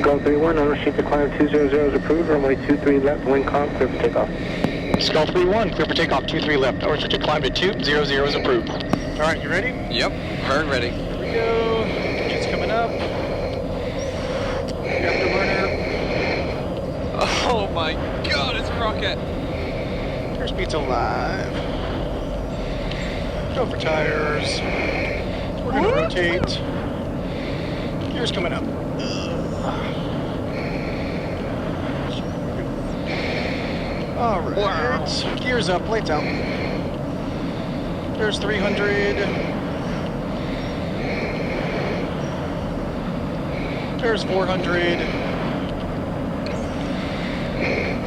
Skull 3-1, unrestricted climb 200 is approved, runway 23 left, wind calm, clear for takeoff. Skull 3-1, clear for takeoff 23 left, unrestricted climb to 200 is approved. All right, you ready? Yep, very ready. Here we go. Engine's coming up. Afterburner. Oh my god, it's a rocket. Airspeed's alive. Go for tires. We're gonna rotate. Gear's coming up. All right. Wow. Gears up, lights out. There's 300. There's 400.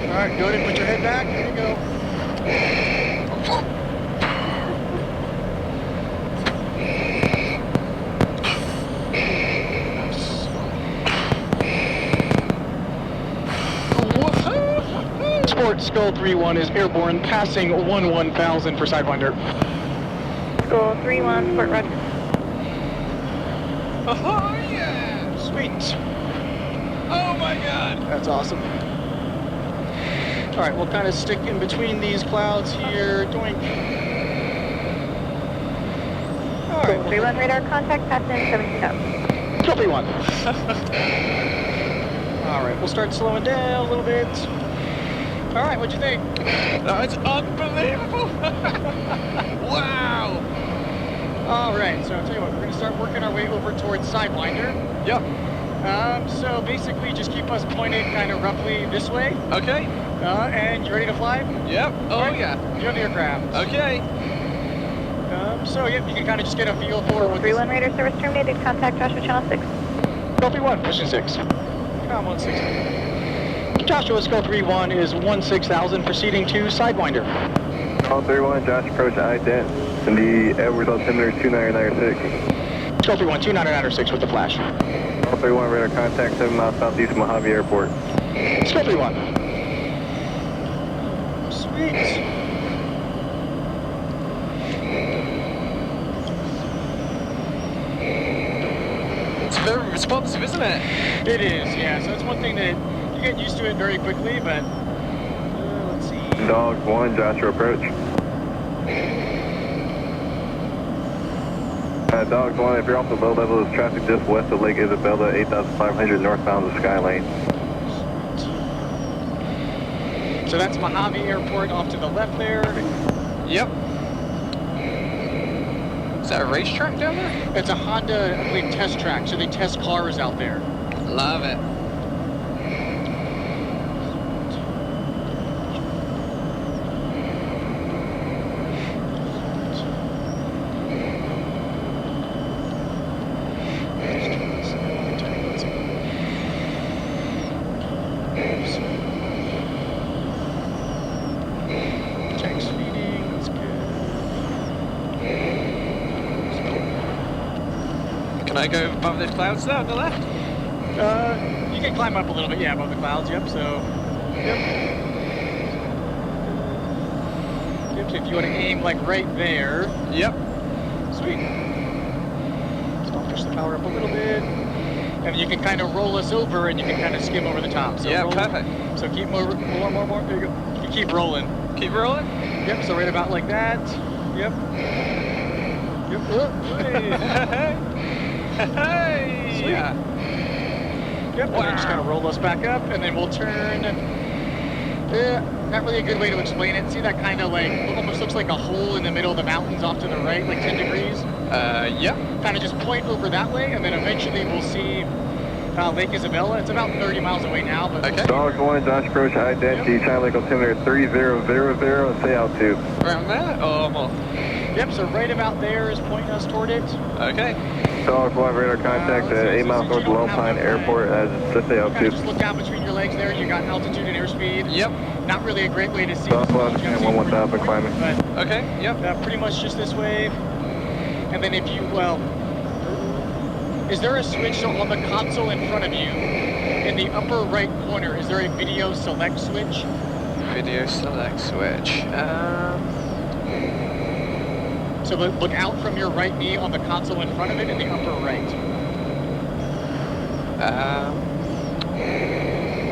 All right, go ahead and put your head back. There you go. Sport Skull 3-1 is airborne, passing 11,000 for Sidewinder. Skull 3-1, Sport Roger. Oh yeah! Sweet. Oh my god! That's awesome. All right, we'll kind of stick in between these clouds here. Doink. All right. Skull 3-1 radar contact, passing 17,000. Skull 3-1. All right, we'll start slowing down a little bit. All right, what'd you think? That's unbelievable! Wow! All right, so I'll tell you what, we're going to start working our way over towards Sidewinder. Yep. So basically just keep us pointed kind of roughly this way. Okay. And you ready to fly? Yep. Oh right. yeah. You're on the aircraft. Okay. So yep, you can kind of just get a feel for what 3-1 radar service terminated, contact Joshua Channel 6. Skull 3-1, mission 6. Come on, 6. Joshua Skull 3-1 is 16,000, proceeding to Sidewinder. Skull 3-1, Josh approach ident in the Edwards altimeter 2996. Skull 3-1, 2996 with the flash. Skull 3-1, radar contact 7 miles southeast of Mojave Airport. Skull 3-1. Sweet. It's very responsive, isn't it? It is, yeah. So it's one thing that you get used to it very quickly, but let's see. Dogs 1, Joshua approach. Dogs 1, if you're off the low level of traffic just west of Lake Isabella, 8,500 northbound of the Sky Lane. So that's Mojave Airport off to the left there. Yep. Is that a racetrack down there? It's a Honda, I believe, test track, so they test cars out there. Love it. Can I go above those clouds there on the left? You can climb up a little bit, yeah, above the clouds, yep, so, yep. Yep, so if you want to aim, like, right there. Yep. Sweet. So I'll push the power up a little bit. And you can kind of roll us over and you can kind of skim over the top. So Yeah, roll, perfect. So keep more, there you go. You keep rolling. Keep rolling? Yep, so right about like that. Yep. Yep. Hey! Sweet. Yeah. Yep, and then just kind of roll us back up, and then we'll turn. Not really a good way to explain it. See that kind of like, almost looks like a hole in the middle of the mountains off to the right, like 10 degrees? Yep. Kind of just point over that way, and then eventually we'll see Lake Isabella. It's about 30 miles away now, but... Okay. Dogs 1, Josh approach identity, China Lake altimeter 3000 and say altitude. Around there? Or more? Yep, so right about there is pointing us toward it. Okay. Dogs 1, radar contact at 8 miles north of Lone Pine Airport as say Kind of altitude. just look down between your legs there. You got altitude and airspeed. Yep. Not really a great way to see. Dogs 1, and 11000 climbing. But Okay, yep. pretty much just this way. And then if you, well, is there a switch so on the console in front of you, in the upper right corner, is there a video select switch? Video select switch. So look out from your right knee on the console in front of it in the upper right.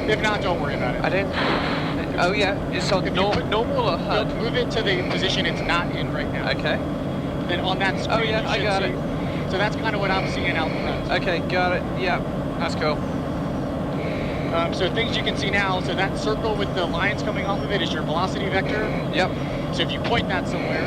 If not, don't worry about it. I don't... Oh yeah, it's on normal or HUD? Move it to the position it's not in right now. Okay. Then on that screen, Oh yeah, you I should got see. it. So that's kind of what I'm seeing out front. Okay, got it. Yeah, that's cool. So things you can see now, so that circle with the lines coming off of it is your velocity vector. Yep. So if you point that somewhere,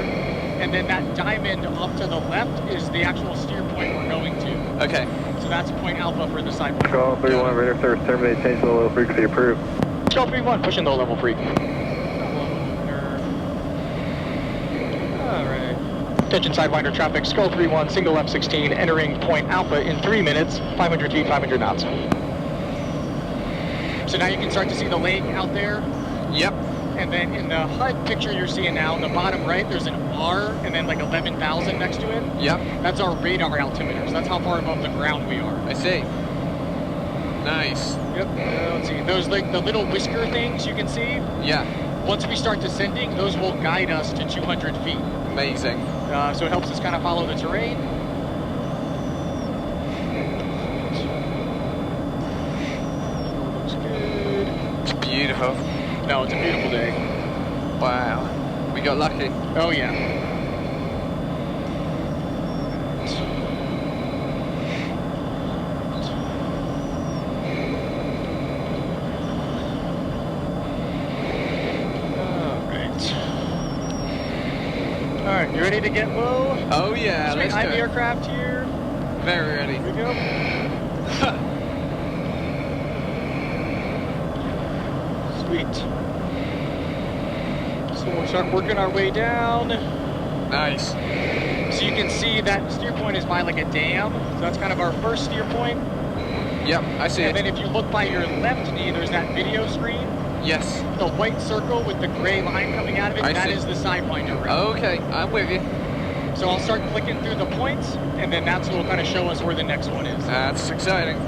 and then that diamond off to the left is the actual steer point we're going to. Okay. So that's point alpha for the Sidewinder. Call 31, radar service terminate, change low level frequency approved. Skull 3-1, pushing low level free. Alright. Attention Sidewinder traffic, Skull 3-1, single F-16, entering point Alpha in 3 minutes, 500 feet, 500 knots. So now you can start to see the lake out there. Yep. And then in the HUD picture you're seeing now, in the bottom right, there's an R and then like 11,000 next to it. Yep. That's our radar altimeter, so that's how far above the ground we are. I see. Nice. Yep. Let's see. Those like the little whisker things you can see. Yeah. Once we start descending, those will guide us to 200 feet. Amazing. So it helps us kind of follow the terrain. Looks good. It's beautiful. No, it's a beautiful day. Wow. We got lucky. Oh yeah. Alright, you ready to get low? Oh yeah, let's behind go. the aircraft here. Very ready. Here we go. Sweet. So we'll start working our way down. Nice. So you can see that steer point is by like a dam. So that's kind of our first steer point. Yep, I see And it. then if you look by your left knee, there's that video screen. Yes. The white circle with the gray line coming out of it, I that see. is the Sidewinder route. Okay, I'm with you. So I'll start clicking through the points, and then that's what will kind of show us where the next one is. That's exciting.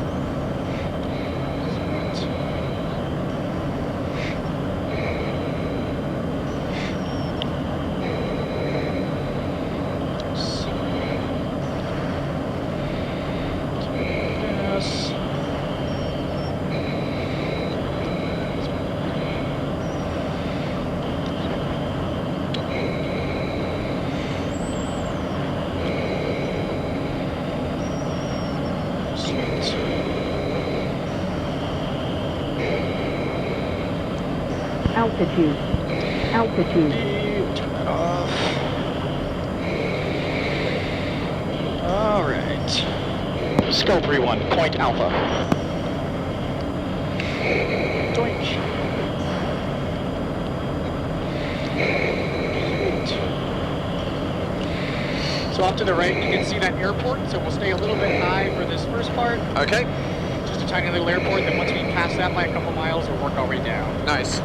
Yes. Altitude. Altitude. Turn that off. All right. Skull 3-1, point Alpha. Doink. So off to the right, you can see that airport, so we'll stay a little bit high for this first part. Okay, Just a tiny little airport, then once we pass that by a couple miles, we'll work our way down. nice.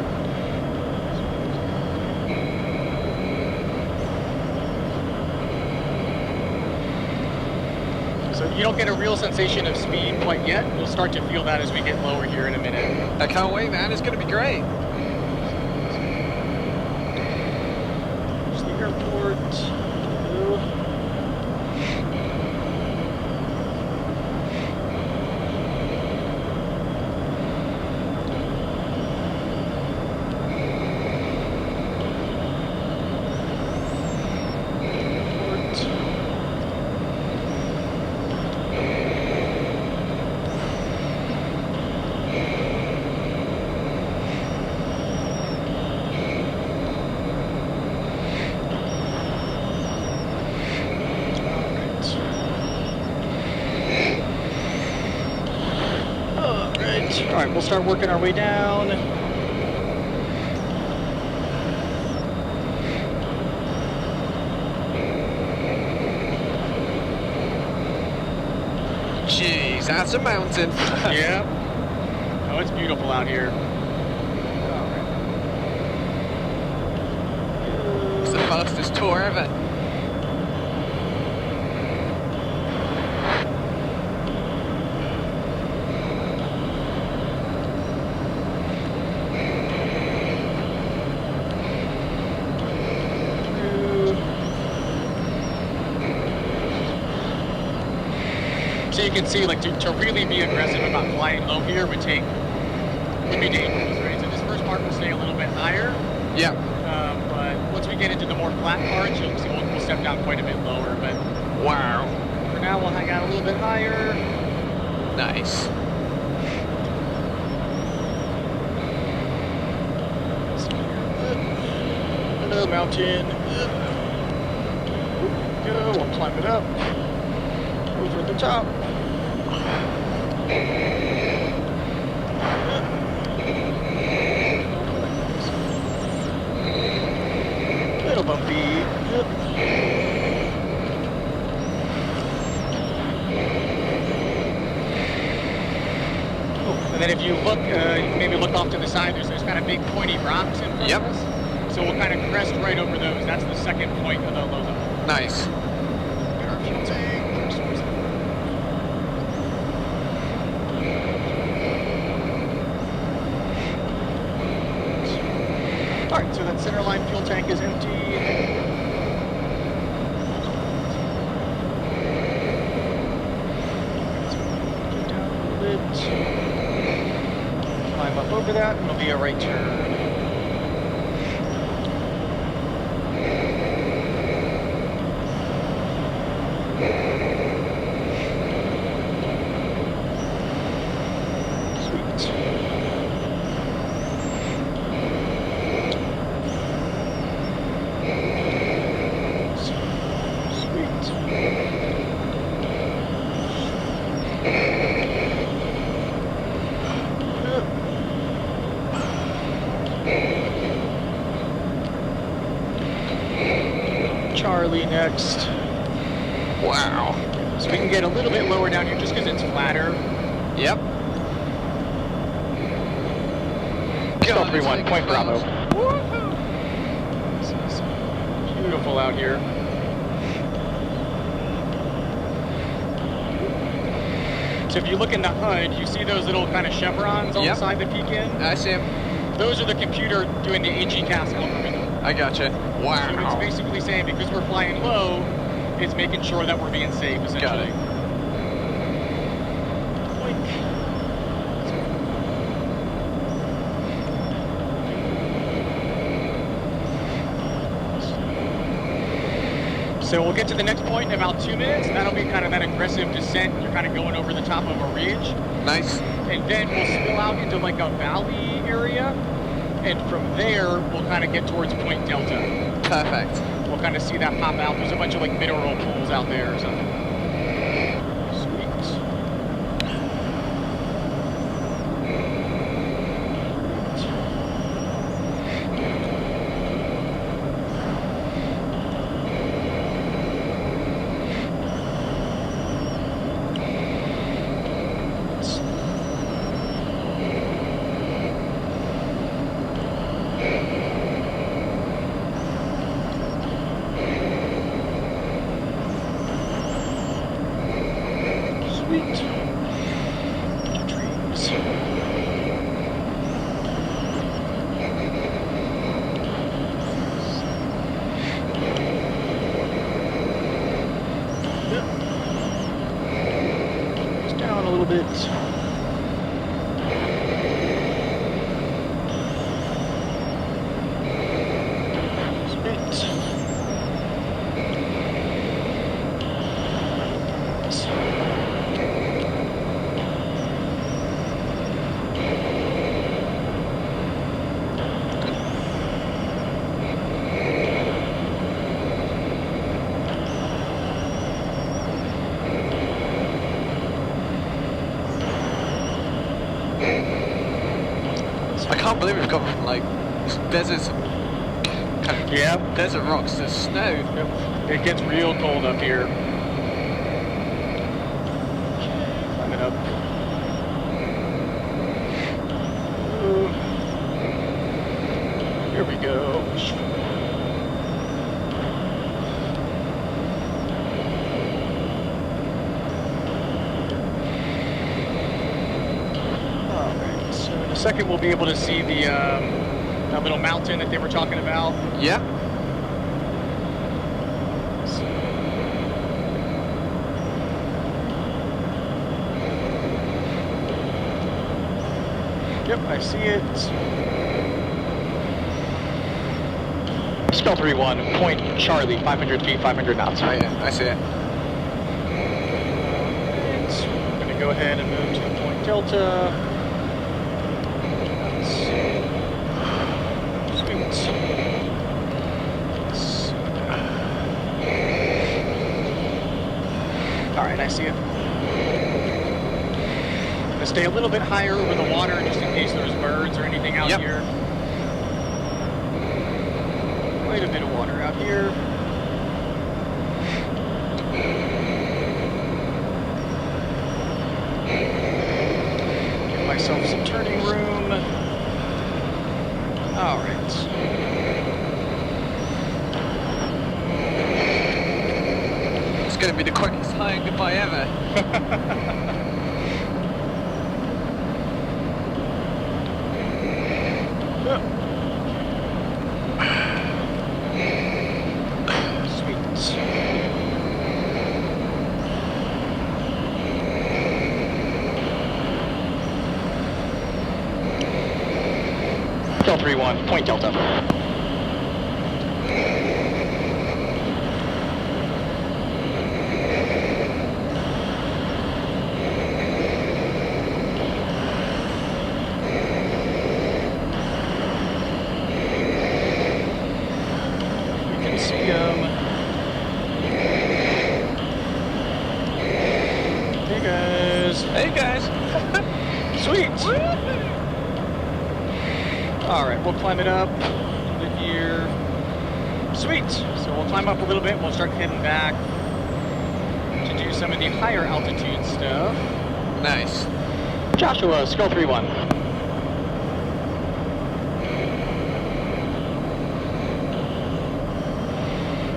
So you don't get a real sensation of speed quite yet. You'll start to feel that as we get lower here in a minute. I can't wait, man. It's going to be great. There's the airport. All right, we'll start working our way down. Jeez, that's a mountain. Yeah. Oh, it's beautiful out here. It's the fastest tour ever. So you can see, like, to really be aggressive about flying low here would take would be dangerous, right? So this first part will stay a little bit higher. Yeah. But once we get into the more flat parts, you'll see we'll step down quite a bit lower. But Wow. for now, we'll hang out a little bit higher. Nice. Hello, mountain. Go, we'll climb it up. Over the top. Little bumpy. And then if you look, you can maybe look off to the side, there's those kind of big pointy rocks in front Yep. of us. So we'll kind of crest right over those. That's the second point of the low level. Nice. Get our fuel tank. Alright, so that center line fuel tank is empty. Down a little bit. Climb up over that, and it'll be a right turn. Charlie next. Wow. So we can get a little bit lower down here just because it's flatter. Yep. Still God, 3-1, it's point Bravo. This is beautiful out here. So if you look in the HUD, you see those little kind of chevrons on Yep. the side that peek in? I see him. Those are the computer doing the AGCAS algorithm. I gotcha. So it's Wow. basically saying because we're flying low, it's making sure that we're being safe, essentially. Got it. So we'll get to the next point in about 2 minutes. That'll be kind of that aggressive descent. You're kind of going over the top of a ridge. Nice. And then we'll spill out into like a valley area. And from there, we'll kind of get towards Point Delta. Perfect. We'll kind of see that pop out. There's a bunch of like mineral pools out there or something. Sweet. I can't believe we've gone from like deserts, kind of desert rocks to snow. Yep. It gets real cold up here. Climbing up. Ooh. Here we go. Alright, so in a second we'll be able to see the that little mountain that they were talking about. Yeah. Yep, I see it. Skull 3-1, point Charlie, 500 feet, 500 knots. Oh yeah, I see it. I'm going to go ahead and move to point Delta. Sweet. Alright, I see it. I'm going to stay a little bit higher over the water just in case there's birds or anything out here. Quite a bit of water out here. Give myself some turning room. All right. It's going to be the quickest hi and goodbye ever. Skull 3-1, point Delta. Climb it up into here. Sweet. So we'll climb up a little bit. We'll start heading back to do some of the higher altitude stuff. Nice. Joshua, Skull 3-1.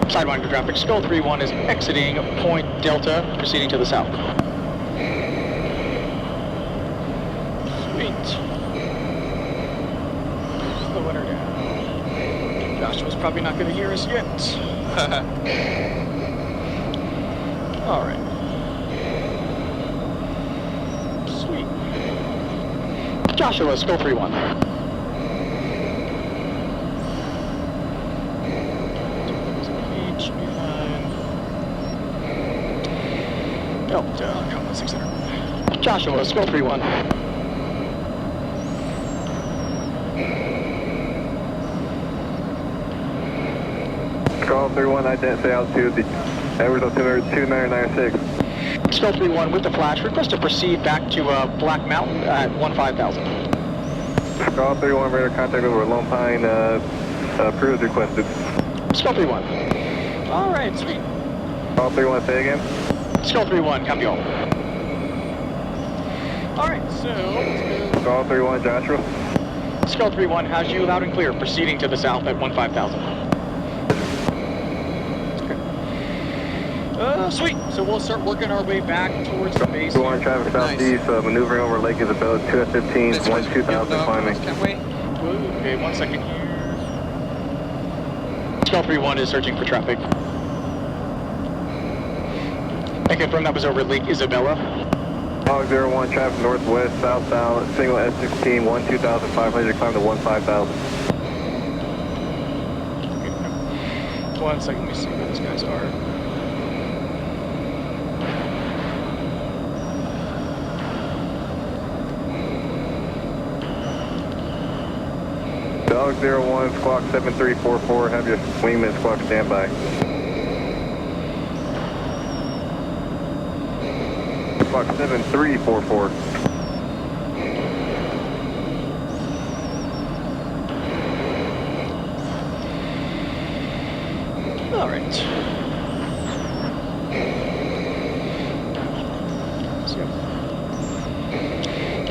Sidewinder traffic. Skull 3-1 is exiting point Delta, proceeding to the south. Joshua's probably not going to hear us yet. All right. Sweet. Joshua, Skull 3-1. Beach behind. Delta, come on, 600. Joshua, Skull 3-1. Skull 3-1, identify altitude, the Edwards altimeter 2996. Skull 3-1 with the flash, request to proceed back to Black Mountain at 15,000. Skull 3-1, radar contact over Lone Pine, cruise requested. Skull 3-1. All right, sweet. Skull 3-1, say again. Skull 3-1, copy all. All right, so let's go. Skull 3-1, Joshua. Skull 3-1 has you loud and clear, proceeding to the south at 15,000. Sweet. So we'll start working our way back towards the base. 2-1 traffic southeast, maneuvering over Lake Isabella, 2 F-15s, 1-2000 climbing. Can we? Okay, 1 second here. Skull 3-1 is searching for traffic. I confirm that was over Lake Isabella. Hog 01, traffic northwest, southbound, single F-16, 1-2500, climb to 15,000. Okay, 1 second, let me see where these guys are. Dog 01, squawk 7344, have your wingman squawk standby. Squawk 7344. All right.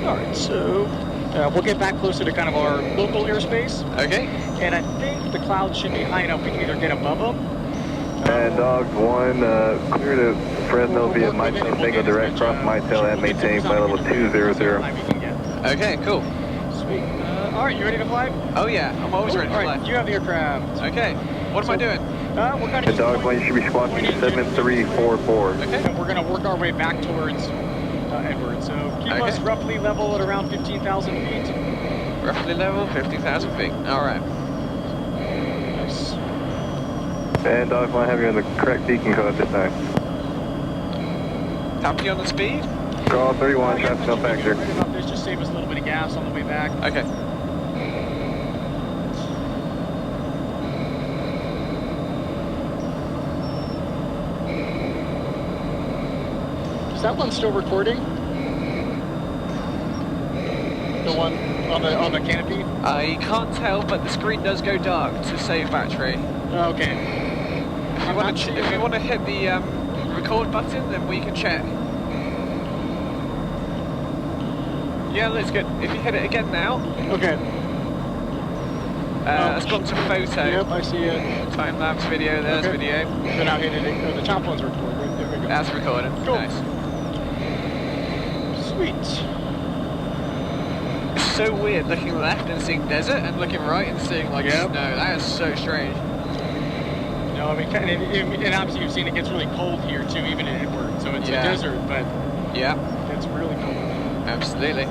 All right, so we'll get back closer to kind of our local airspace. Okay. And I think the clouds should be high enough we can either get above them. And Dog 1, clear to Fresno via Mytel, single direct cross Mytel and maintain flight level 200. Okay, cool. Sweet. All right, you ready to fly? Oh yeah, I'm always ready to All fly. right, you have the aircraft. Okay, what am I doing? We're kind of And Dog 1, you should be squawking 7344. Okay. And we're going to work our way back towards Edwards. So keep us roughly level at around 15,000 feet. Roughly level, 15,000 feet. All right. Nice. And Dog 1, have you on the correct beacon code this time. Happy on the speed? Call 31, traffic no factor. Right about this, just save us a little bit of gas on the way back. Okay. Is that one still recording? The one on the canopy? I can't tell, but the screen does go dark to save battery. Okay. If you want to hit the record button, then we can check. Yeah, that's good. If you hit it again now. Okay. It's gone to photo. Yep, I see it. Time lapse video. There's video. So now hit it. The top one's recorded. Right, there we go. That's recorded. Cool. Nice. Sweet. It's so weird looking left and seeing desert, and looking right and seeing like snow. That is so strange. No, I mean, and obviously you've seen it gets really cold here too, even in Edwards. So it's a desert, but yeah, it's really cold. Absolutely.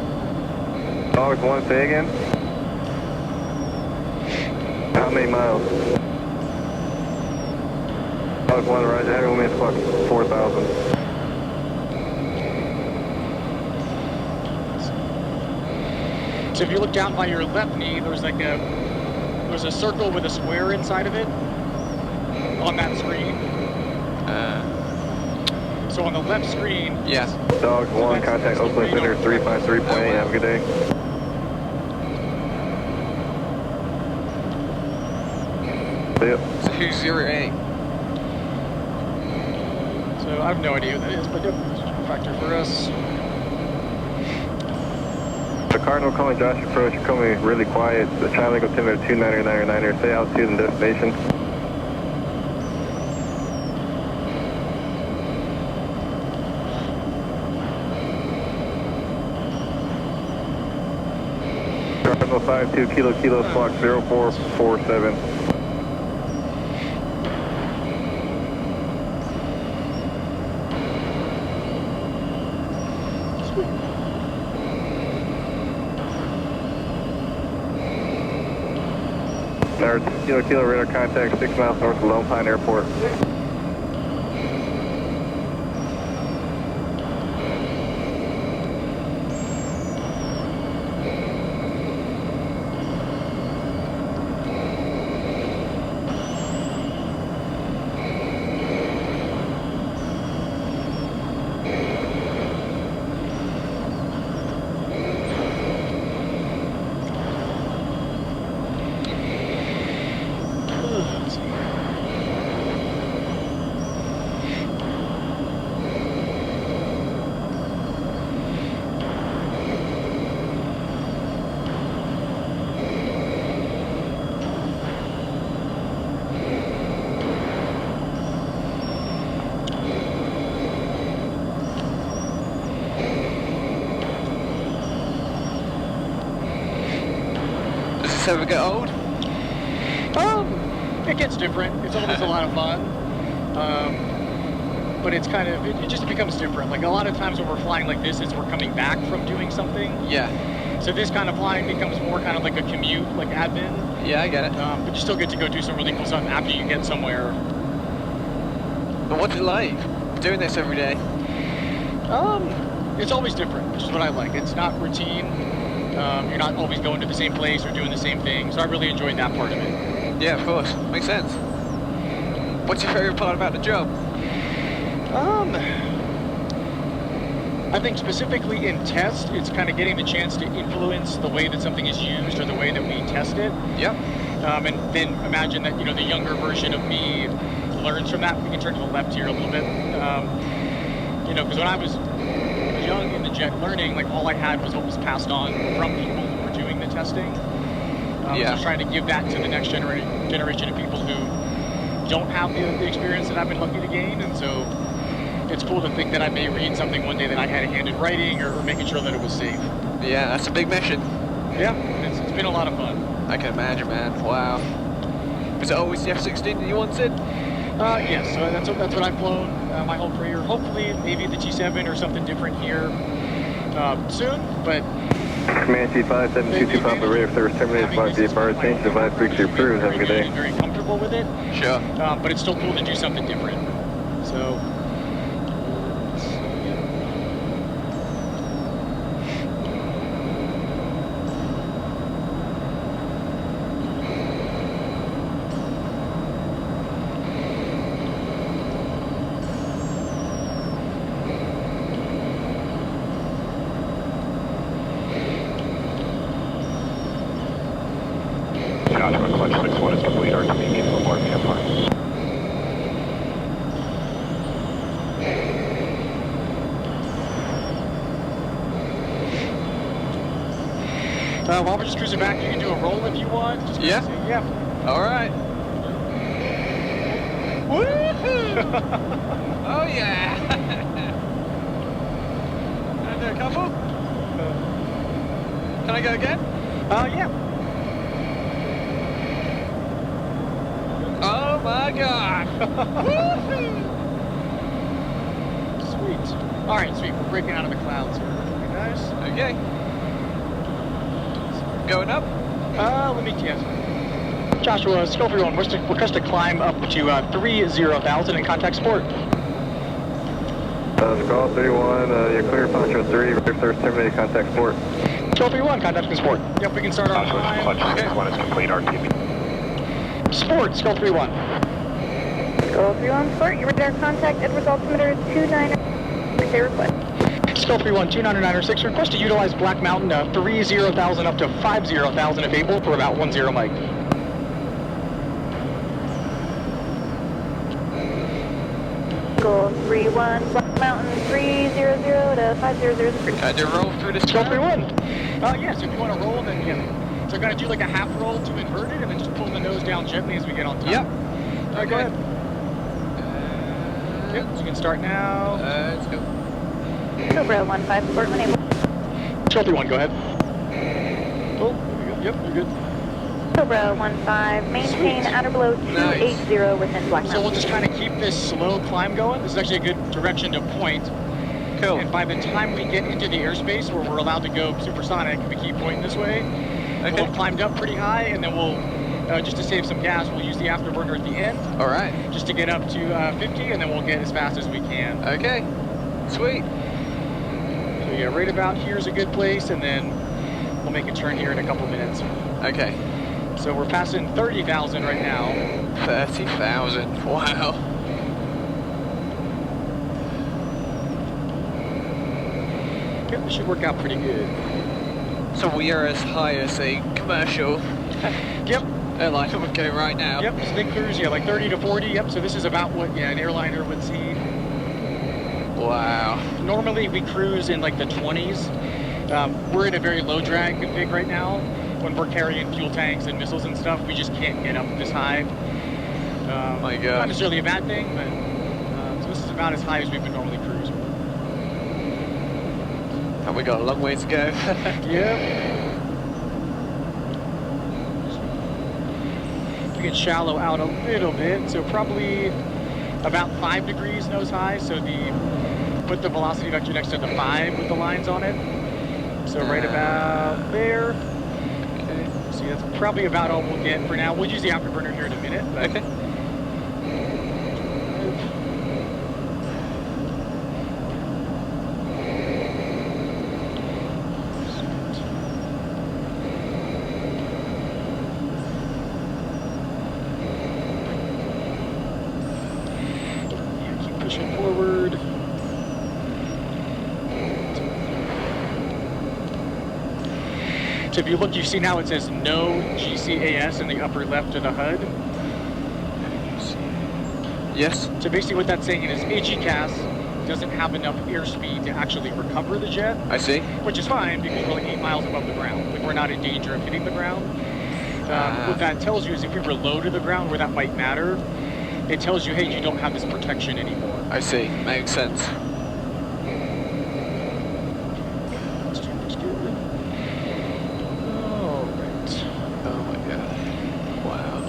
Dog 1, say again. How many miles? Dog 1, Roger, heavy 1 minute clock, 4,000. So if you look down by your left knee, there's a circle with a square inside of it on that screen. So on the left screen. Yes. Dog 1, contact Oakland Center 353.8. Have a good day. Yep. So who's 08? So I have no idea who that is, but yep, it's a factor for us. The Cardinal calling Josh approach, you're coming really quiet. The triangle altimeter 299er, stay altitude and destination. Cardinal 52 kilo squawk 0447. Our kilo radar contact 6 miles north of Lone Pine Airport. Ever get old? It gets different. It's always a lot of fun. But it's kind of, it just becomes different. Like a lot of times when we're flying like this, it's we're coming back from doing something. Yeah. So this kind of flying becomes more kind of like a commute, like admin. Yeah, I get it. But you still get to go do some really cool stuff after you get somewhere. But what's it like doing this every day? It's always different, which is what I like. It's not routine. You're not always going to the same place or doing the same thing, so I really enjoyed that part of it. Yeah, of course. Makes sense. What's your favorite part about the job? I think specifically in test, it's kind of getting the chance to influence the way that something is used or the way that we test it. Yep. And then imagine that, the younger version of me learns from that. We can turn to the left here a little bit. Because when I was young in the jet learning, like all I had was what was passed on from people who were doing the testing. So I was trying to give that to the next generation of people who don't have the experience that I've been lucky to gain, and so it's cool to think that I may read something one day that I had a hand in writing or making sure that it was safe. Yeah, that's a big mission. Yeah, it's been a lot of fun. I can imagine, man. Wow. Was it always the F-16 that you wanted? Yes, so that's what I've flown. my whole career. Hopefully, maybe the T7 or something different here soon, but... Command T5, 722 Papa Rave, service terminated, flight via bar change, device frequency approved, have a good day. Very comfortable with it. Sure. But it's still cool to do something different. So... While we're just cruising back, you can do a roll if you want. Just yeah? Say, yeah. All right. Woohoo! Oh, yeah! Can I do a couple? Can I go again? Yeah. Oh, my God! Woohoo! Sweet. All right, sweet. We're breaking out of the clouds here. Very nice. Okay. Going up? Let me guess. Joshua, Skull 31, request to climb up to 30,000 in contact support. Skull 31, you're clear, Poncho 3, service terminated, contact support. Skull 31, contact support. Yep, we can start our climb. Poncho 1 is complete, RTB. Support, Skull 31. Skull 31, support. Your radar contact, Edwards altimeter 29. Okay, request. Skull 31, 29906, request to utilize Black Mountain 30,000 up to 50,000 if able for about 10 Mike. Skull 31, Black Mountain 300 to 500. Can I do a roll through this? Skull 31. Yes, if you want to roll, then yeah. So I'm going to do like a half roll to invert it and then just pull the nose down gently as we get on top. Yep. All right, go ahead. Yep, so you can start now. Let's go. Cobra 15, support when able. Skull 31, go ahead. Oh, there we go. Yep, you're good. Cobra 15, maintain Sweet. outer below 280 within Black Mountain. So we'll just kind of keep this slow climb going. This is actually a good direction to point. Cool. And by the time we get into the airspace where we're allowed to go supersonic, we keep pointing this way. Okay. We'll have climbed up pretty high, and then we'll, just to save some gas, we'll use the afterburner at the end. All right. Just to get up to 50, and then we'll get as fast as we can. Okay. Sweet. So yeah, right about here is a good place, and then we'll make a turn here in a couple minutes. Okay. So we're passing 30,000 right now. 30,000. Wow. Yep, this should work out pretty good. So we are as high as a commercial Yep. airline would go right now. Yep, so they cruise, yeah, like 30 to 40. Yep, so this is about what, yeah, an airliner would see. Wow. Normally we cruise in like the 20s. We're in a very low drag config right now. When we're carrying fuel tanks and missiles and stuff, we just can't get up this high. My God. Not necessarily a bad thing, but so this is about as high as we would normally cruise. And we got a long way to go. Yep. We get shallow out a little bit, so probably about 5 degrees nose high. So put the velocity vector next to the 5 with the lines on it. So right about there. Okay. See, that's probably about all we'll get for now. We'll use the afterburner here in a minute. But Okay. Pushing forward. So if you look, you see now it says no GCAS in the upper left of the HUD. Yes. So basically what that's saying is AGCAS doesn't have enough airspeed to actually recover the jet, I see. which is fine because we're like 8 miles above the ground. Like we're not in danger of hitting the ground. What that tells you is if we were low to the ground where that might matter, it tells you, hey, you don't have this protection anymore. I see. Makes sense. Oh my God. Wow.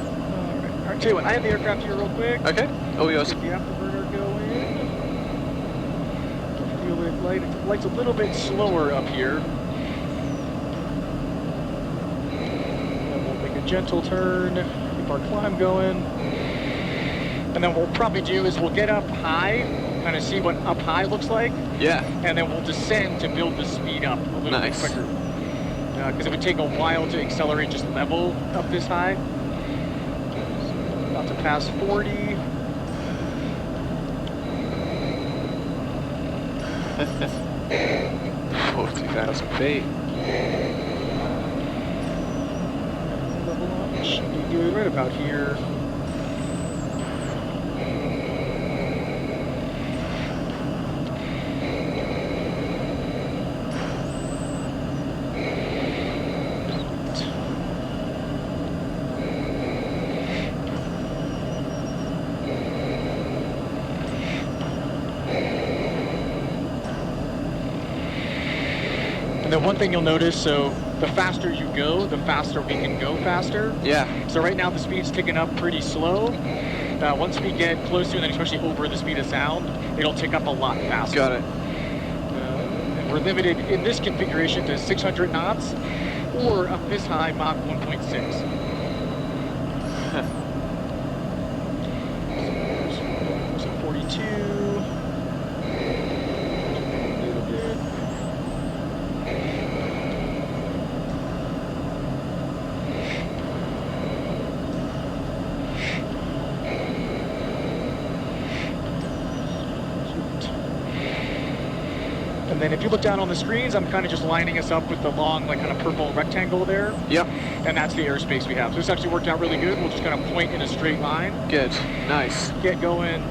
Alright, tell you what, I have the aircraft here real quick. Okay. All yours. Get the afterburner going. light's a little bit slower up here. And we'll make a gentle turn, keep our climb going. And then what we'll probably do is we'll get up high, kind of see what up high looks like. Yeah. And then we'll descend to build the speed up a little bit quicker. Because it would take a while to accelerate just level up this high. About to pass 40. 40,000 feet. Level up should be good right about here. And then one thing you'll notice, so the faster you go, the faster we can go faster. Yeah. So right now the speed's ticking up pretty slow. Once we get closer, and then especially over the speed of sound, it'll tick up a lot faster. Got it. And we're limited in this configuration to 600 knots, or up this high, Mach 1.6. So 42. And then if you look down on the screens, I'm kind of just lining us up with the long, like kind of purple rectangle there. Yep. And that's the airspace we have. So this actually worked out really good. We'll just kind of point in a straight line. Good. Nice. Get going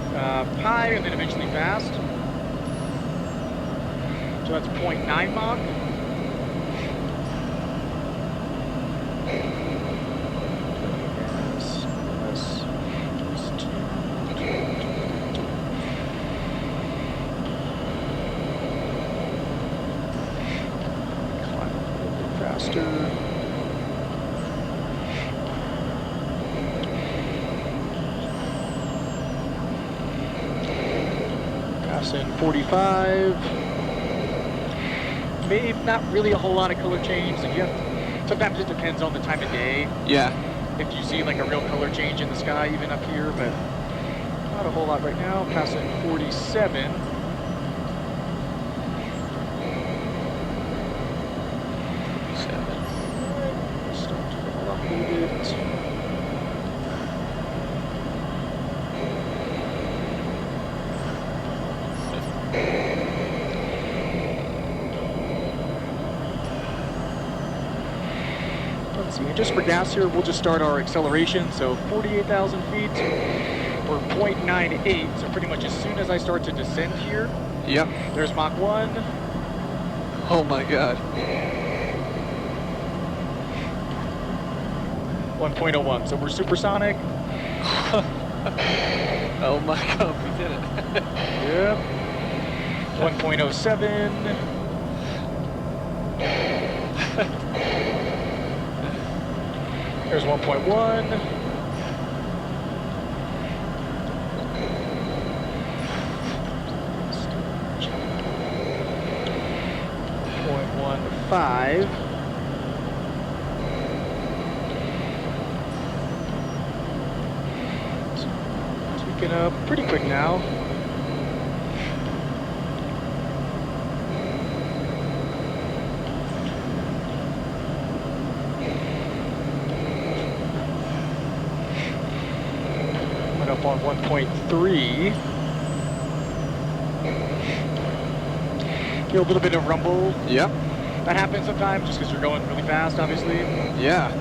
high and then eventually fast. So that's 0.9 Mach. Passing 45. Maybe not really a whole lot of color change. So sometimes it depends on the time of day. Yeah. If you see like a real color change in the sky, even up here, but not a whole lot right now. Passing 47. Start to roll up a little bit. Let's see, just for gas here, we'll just start our acceleration. So 48,000 feet or 0.98. So pretty much as soon as I start to descend here, Yep. there's Mach 1. Oh my god. 1.01. So we're supersonic. Oh my god, we did it. Yep. 1.07. There's 1.1. .15. Tweaking up pretty quick now. Up on 1.3. Feel a little bit of rumble. Yep. That happens sometimes just because you're going really fast, obviously. Yeah.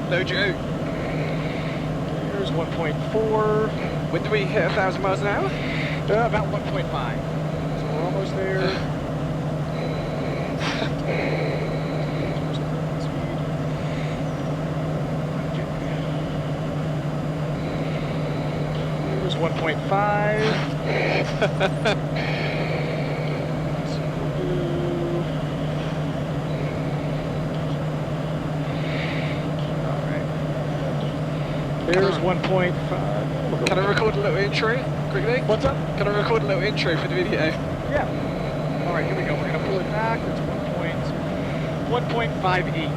No joke. Here's 1.4. When do we hit 1,000 miles an hour? About 1.5. So we're almost there. Here's 1.5. There's 1.5. Can I record a little intro quickly? What's up? Can I record a little intro for the video? Yeah. All right, here we go. We're going to pull it back. That's 1.58.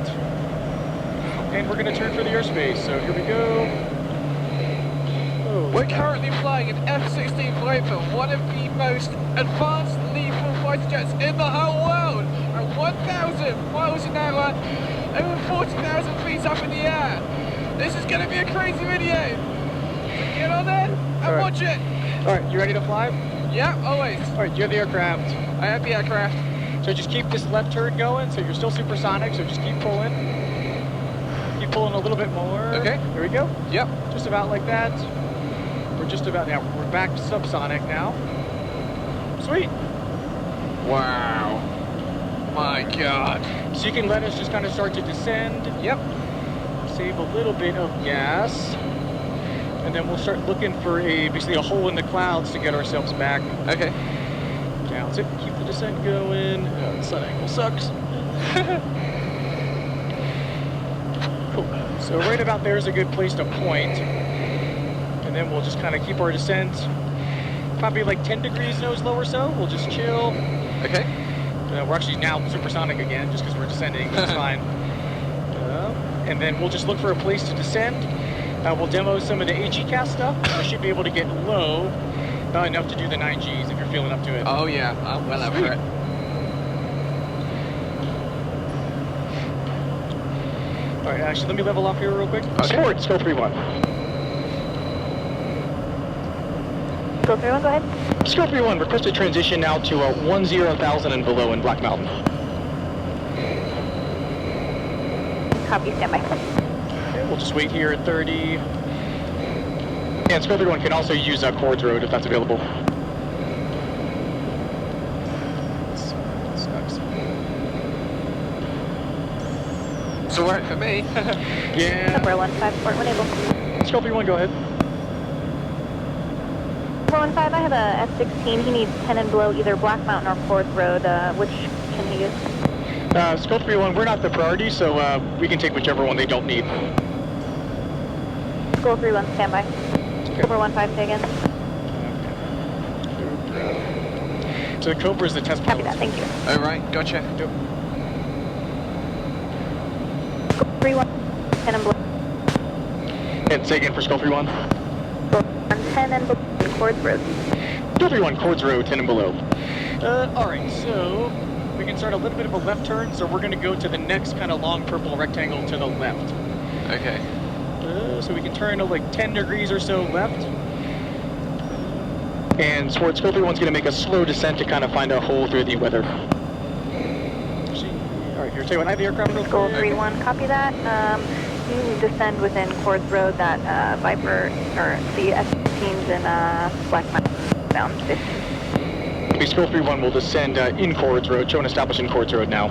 And we're going to turn for the airspace. So here we go. Oh, We're currently flying an F-16 Viper, one of the most advanced lethal fighter jets in the whole world, at 1,000 miles an hour, over 40,000 feet up in the air. This is going to be a crazy video. Get on there and watch it. All right, you ready to fly? Yeah, always. All right, you have the aircraft. I have the aircraft. So just keep this left turn going. So you're still supersonic, so just keep pulling. Keep pulling a little bit more. Okay. Here we go. Yep. Just about like that. We're just about now. We're back to subsonic now. Sweet. Wow. My God. So you can let us just kind of start to descend. Yep. Save a little bit of gas. And then we'll start looking for basically a hole in the clouds to get ourselves back. Okay. Down. So keep the descent going. Oh, the sun angle sucks. Cool. So right about there is a good place to point. And then we'll just kind of keep our descent probably like 10 degrees nose low or so. We'll just chill. Okay. We're actually now supersonic again just because we're descending. That's fine. And then we'll just look for a place to descend. We'll demo some of the AGCAS stuff. We should be able to get low enough to do the 9Gs if you're feeling up to it. Oh yeah, I'm well up for it. All right, actually, let me level off here real quick. Okay. Sport, skill 3-1. Go 3-1, go ahead. Skill 3-1, request a transition now to 10,000 and below in Black Mountain. Copy, standby. Okay, we'll just wait here at 30. And skill 3-1 can also use Cords Road if that's available. Sucks. It's alright for me. Yeah. Number 15, port when able. Skill 3-1, go ahead. 415, I have a F-16. He needs 10 and below, either Black Mountain or Cords Road. Which can he use? Skill 3-1, we're not the priority, so we can take whichever one they don't need. School 3-1, standby. Cobra 15, say again. So the Cobra is the test Copy pilot. that, thank you. Alright, gotcha. Yep. School 3-1, 10 and below. And say again for Skull 3-1. School 10 and below, Cords Road. Skull 3-1, Cords Road, 10 and below. Alright, so we can start a little bit of a left turn, so we're going to go to the next kind of long purple rectangle to the left. Okay. So we can turn to like 10 degrees or so left. And Skull 3-1's going to make a slow descent to kind of find a hole through the weather. Alright, here, tell you what, I have the aircraft real School quick. 3-1, copy that. You descend within Cords Road, that Viper, or the F-16's in Black Mountain, down 50. Skull 3-1 will descend in Cords Road, show and establish in Cords Road now.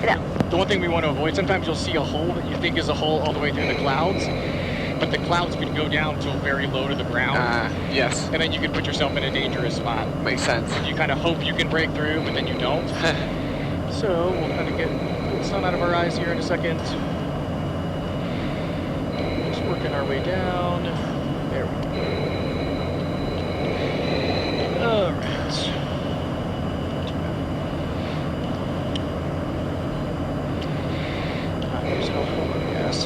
Yeah. The one thing we want to avoid, sometimes you'll see a hole that you think is a hole all the way through the clouds, but the clouds could go down till very low to the ground. Yes. And then you could put yourself in a dangerous spot. Makes sense. You kind of hope you can break through, but then you don't. So we'll kind of get the sun out of our eyes here in a second. Just working our way down. There we go. All right. There's no hole in gas.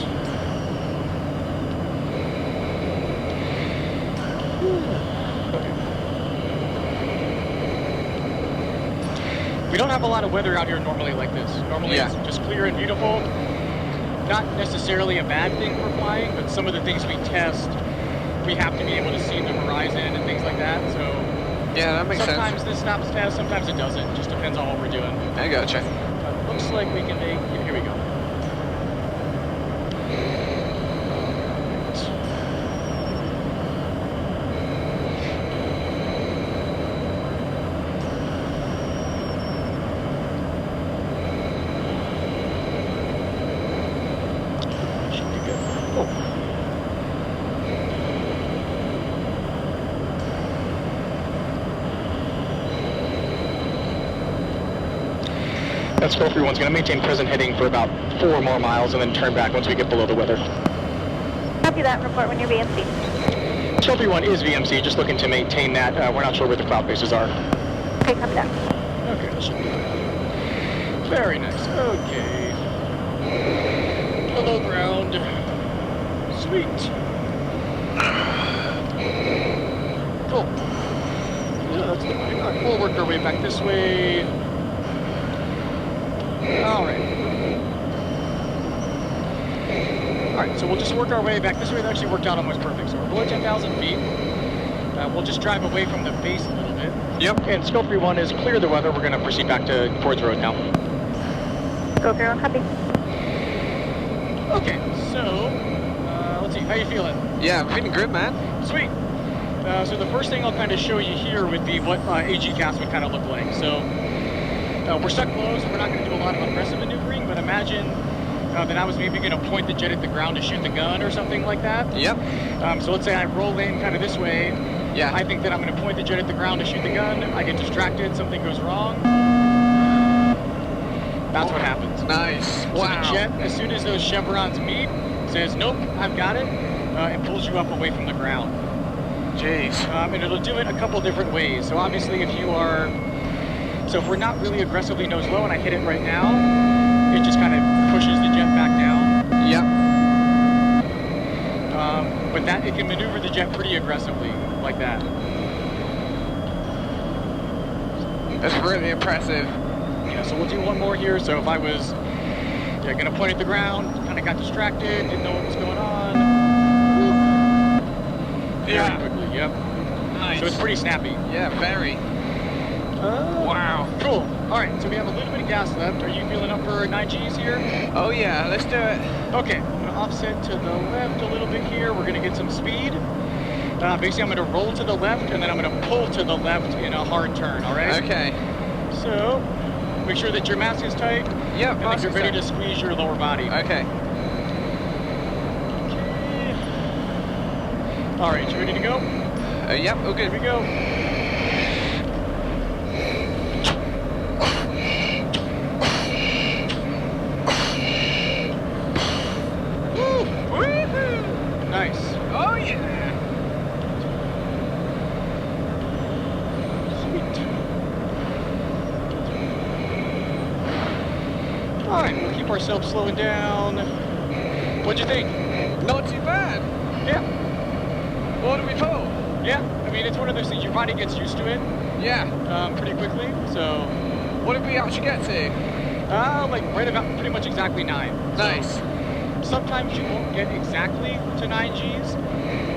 We don't have a lot of weather out here normally like this. Normally it's just clear and beautiful. Not necessarily a bad thing for flying, but some of the things we test, we have to be able to see the horizon and things like that. So yeah, that makes sometimes sense. this stops test, sometimes it doesn't. It just depends on what we're doing. I gotcha. But it looks like we can make, yeah, here we go. That Skull 3-1's going to maintain present heading for about 4 more miles and then turn back once we get below the weather. Copy that, report when you're VMC. Skull 3-1 is VMC, just looking to maintain that. We're not sure where the cloud bases are. Okay, copy that. Okay, that should be fine. Very nice. Okay. Hello, ground. Sweet. Cool. Yeah, that's the way. All right, we'll work our way back this way. All right. All right, so we'll just work our way back this way. That actually worked out almost perfect. So we're below 10,000 feet. We'll just drive away from the base a little bit. Yep. And scope 3-1 is clear the weather. We're going to proceed back towards the road now. Go 3-1, copy. Okay, so let's see. How you feeling? Yeah, I'm feeling good, man. Sweet. So the first thing I'll kind of show you here would be what AGCAS would kind of look like. So we're stuck low, so we're not going to do a lot of aggressive maneuvering, but imagine that I was maybe going to point the jet at the ground to shoot the gun or something like that. Yep. So let's say I roll in kind of this way. Yeah. I think that I'm going to point the jet at the ground to shoot the gun. I get distracted, something goes wrong. That's what happens. Nice. So Wow. the jet, as soon as those chevrons meet, says, nope, I've got it, and pulls you up away from the ground. Jeez. And it'll do it a couple different ways. So obviously if we're not really aggressively nose low and I hit it right now, it just kind of pushes the jet back down. Yep. But that, it can maneuver the jet pretty aggressively, like that. That's really impressive. Yeah, so we'll do one more here. So if I was gonna point at the ground, kind of got distracted, didn't know what was going on. Very quickly, yep. Nice. So it's pretty snappy. Yeah, very. Wow. Cool. All right, so we have a little bit of gas left. Are you feeling up for 9Gs here? Oh yeah, let's do it. Okay, I'm gonna offset to the left a little bit here. We're gonna get some speed. Basically, I'm gonna roll to the left, and then I'm gonna pull to the left in a hard turn, all right? Okay. So, make sure that your mask is tight. Yep, And that you're ready to squeeze your lower body. Okay. Okay. All right, you ready to go? Yep, okay. Here we go. Woohoo! Nice. Oh yeah! Sweet. All right, we'll keep ourselves slowing down. What'd you think? Not too bad. Yeah. What do we pull? Yeah, I mean, it's one of those things, your body gets used to it Yeah. pretty quickly, so... What did we actually get to? Like right about pretty much exactly 9. Nice. So, sometimes you won't get exactly to 9 Gs.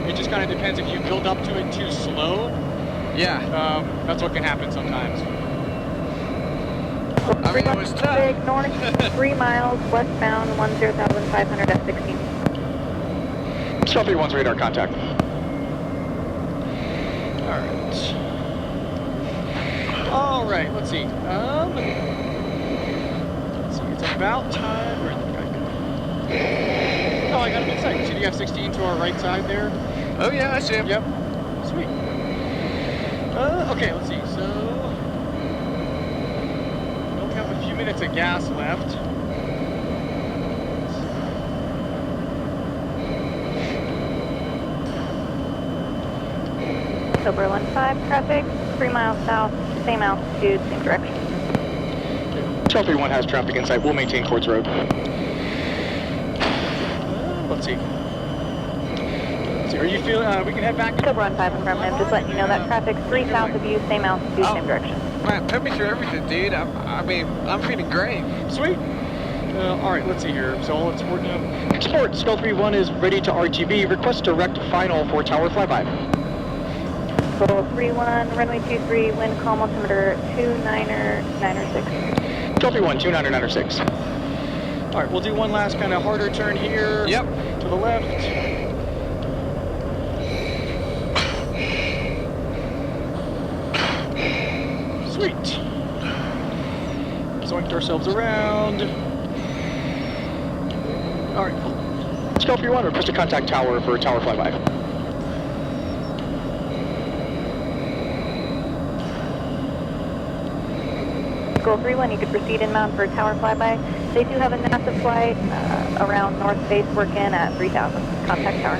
It just kind of depends if you build up to it too slow. Yeah. That's what can happen sometimes. I mean, it was tough. Big north, 3 miles, westbound, 10,500 F-16. Scope 3-1's radar contact. All right, let's see. Let's see, it's about time. Where's the guy? Oh, I got him in sight. See the F-16 to our right side there? Oh yeah, I see him. Yep. Sweet. Okay, let's see. So we only have a few minutes of gas left. October 15 traffic, 3 miles south, same altitude, same direction. Scope 3-1 has traffic in sight. We'll maintain Quartz Road. Let's see. Are you feeling? We can head back. October 15 affirmative, just letting you know that traffic's 3 south of you, same altitude, same direction. Man, put me through everything, dude. I mean, I'm feeling great. Sweet. All right, let's see here. So let's work now. Export. Scope 3-1 is ready to RTB. Request direct final for tower flyby. Goal 3-1, runway 23, wind calm altimeter 29906. Scope 3-1, 29906. All right, we'll do one last kind of harder turn here. Yep. To the left. Sweet. Zoinked ourselves around. All right, cool. Scope 3-1, request a contact tower for tower flyby. Goal 3-1, you could proceed inbound for tower flyby. They do have a NASA flight around North Base, work in at 3000. Contact tower.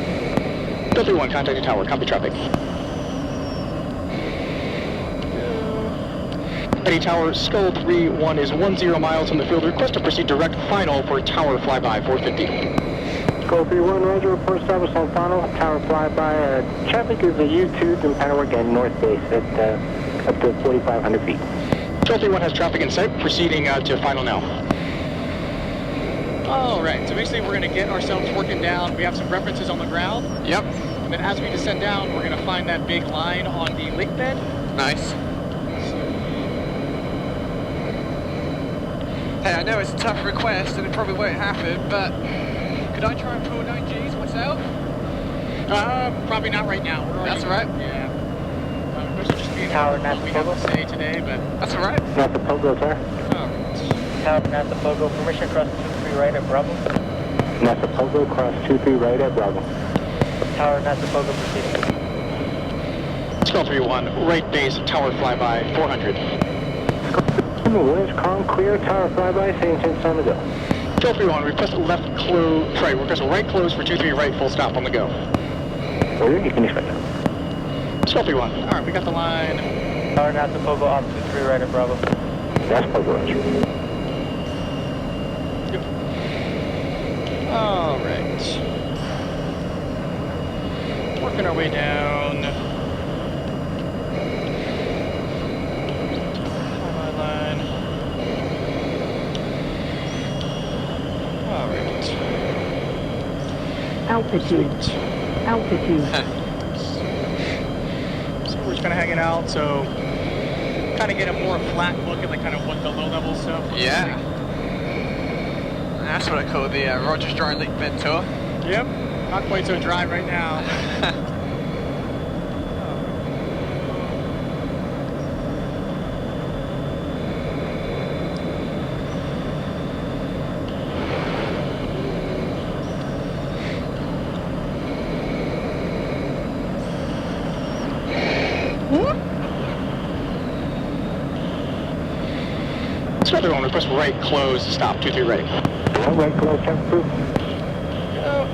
Scope 3-1, contact the tower, copy traffic. Ready Tower, Skull 3-1 is 10 miles from the field. Request to proceed direct final for Tower Flyby 450. Skull 3-1, Roger, report established on final. Tower Flyby, traffic is a U2 to Panorama and north base at up to 4,500 feet. Skull 3-1 has traffic in sight, proceeding to final now. All right, so basically we're gonna get ourselves working down. We have some references on the ground. Yep. And then as we descend down, we're gonna find that big line on the lake bed. Nice. Hey, I know it's a tough request and it probably won't happen, but could I try and pull 9 Gs myself? Probably not right now. We're already, That's all right. Yeah. This will just be Tower, what we have to say today, but... That's all right. NASA Pogo, sir. All right. Tower, NASA Pogo, permission cross 23 right at Bravo. NASA Pogo, cross 23 right at Bravo. Tower, NASA Pogo, proceeding. Skull 3-1, right base, Tower Flyby 400. Winds calm, clear, Tower Flyby, same 10 time to go. Skull 3-1, request left close, sorry, request right close for 23 right, full stop on the go. Order, you can expect that. Skull 3-1. All right, we got the line. Tower, NASA Pogo, off 23 right at Bravo. That's Pogo, Roger. All right. Working our way down. My line. All right. Altitude. Altitude. So we're just kind of hanging out, so kind of get a more flat look at like kind of what the low level stuff looks Yeah. That's what I call the Rogers Dry Lake Bed Tour. like. Yep. Not quite so dry right now. Skull 3-1, request right close, stop 23 right. Right, close, check proof.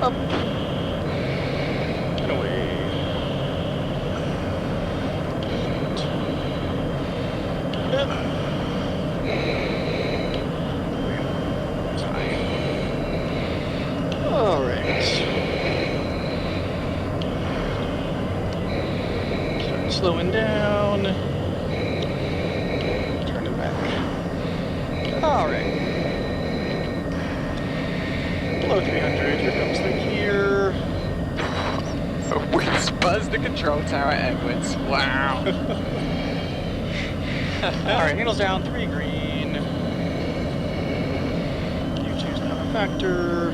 Up. Get away. Yep. All right. Start slowing down. Turn it back. All right. Below 300, here comes the gear. Winds buzz the control tower at Edwards. Wow. Alright, handles down, 3 green. U2's not a factor.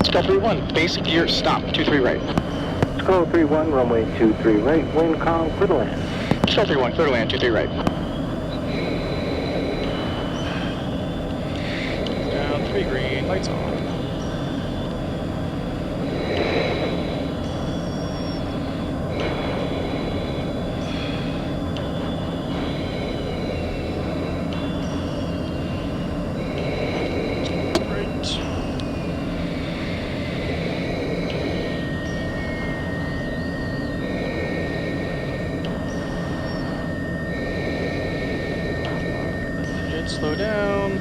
Skull 3-1, base gear, stop, 23 right. Skull 3-1, runway 23 right, wind calm, clear to land. Skull 3-1, clear to land, 23 right. Down, 3 green, lights on. Slow down.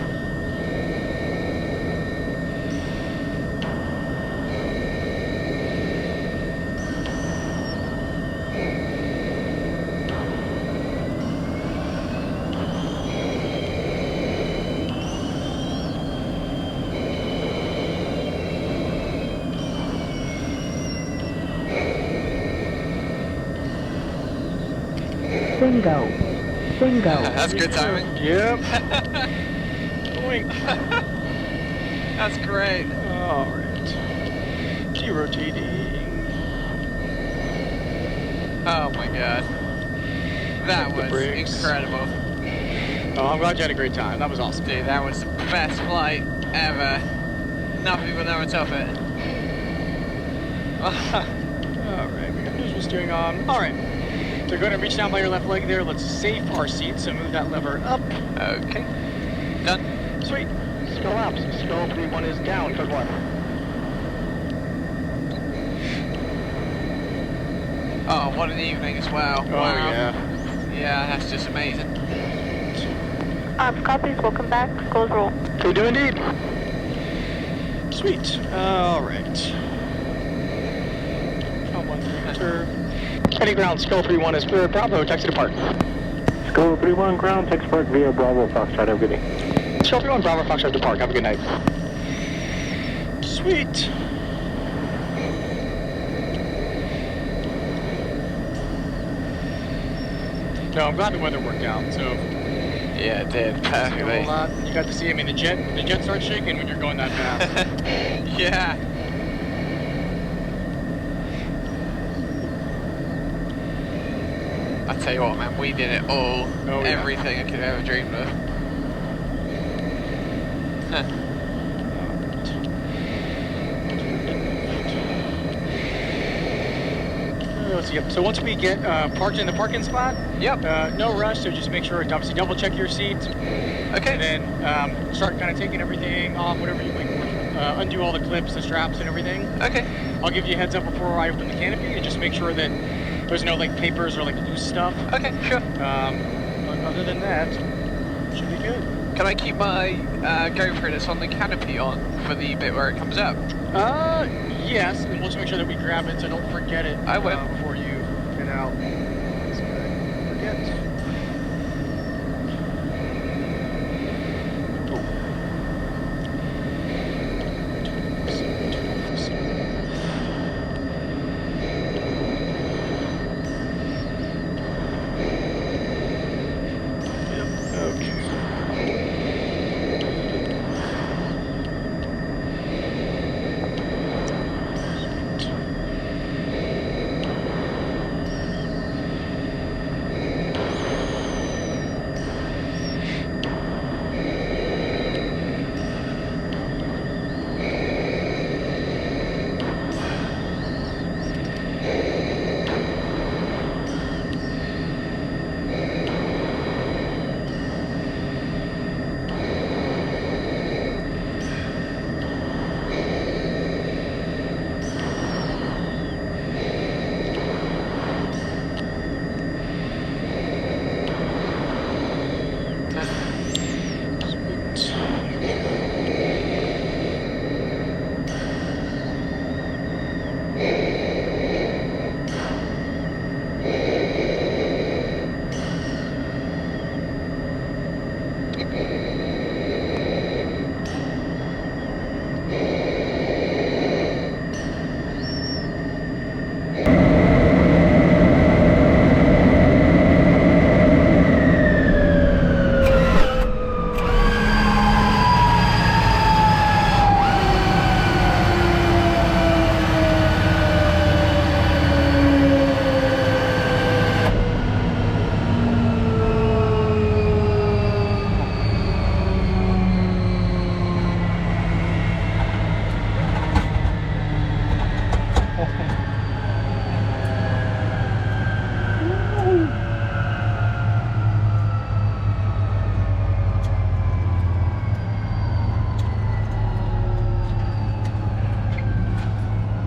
Bingo. Bingo. That's good timing. Yep. Boink. That's great. All right. Derotating. Oh my god. That Check the was brakes. incredible. Oh, I'm glad you had a great time. That was awesome. Dude, that was the best flight ever. Nothing will ever top it. All Visual steering on. All right. So go ahead and reach down by your left leg there. Let's safe our seat. So move that lever up. Okay. Done. Sweet. Skull ops. Skull 3-1 is down. Code 1. Oh, what an evening as well. Oh, Wow. yeah. Yeah, that's just amazing. Copies, welcome back. Close roll. We do indeed. Sweet. All right. Come on, enter. Any ground, Skull 3-1 is clear. Bravo, taxi depart. Skull 3-1 ground, taxi depart via Bravo Foxtrot. Have a good day. Skull 3-1 Bravo Foxtrot depart. Have a good night. Sweet. No, I'm glad the weather worked out. So Yeah, it did. Perfectly. a lot. You got to see. I mean, the jet starts shaking when you're going that fast. Yeah. I tell you what, man, we did it all. Oh, yeah. Everything I could ever dreamed of. Huh. Let's see. So once we get parked in the parking spot, Yep. no rush. So just make sure, obviously, double check your seat, Okay. and then start kind of taking everything off, whatever you like. Undo all the clips, the straps, and everything. Okay. I'll give you a heads up before I open the canopy to just make sure that there's no like papers or like loose stuff. Okay, sure. But other than that, should be good. Can I keep my GoPro that's on the canopy on for the bit where it comes up? Yes, and we'll just make sure that we grab it so don't forget it. I will. Before you get out. So I forget.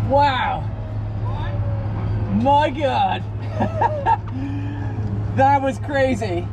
Wow! My God! That was crazy.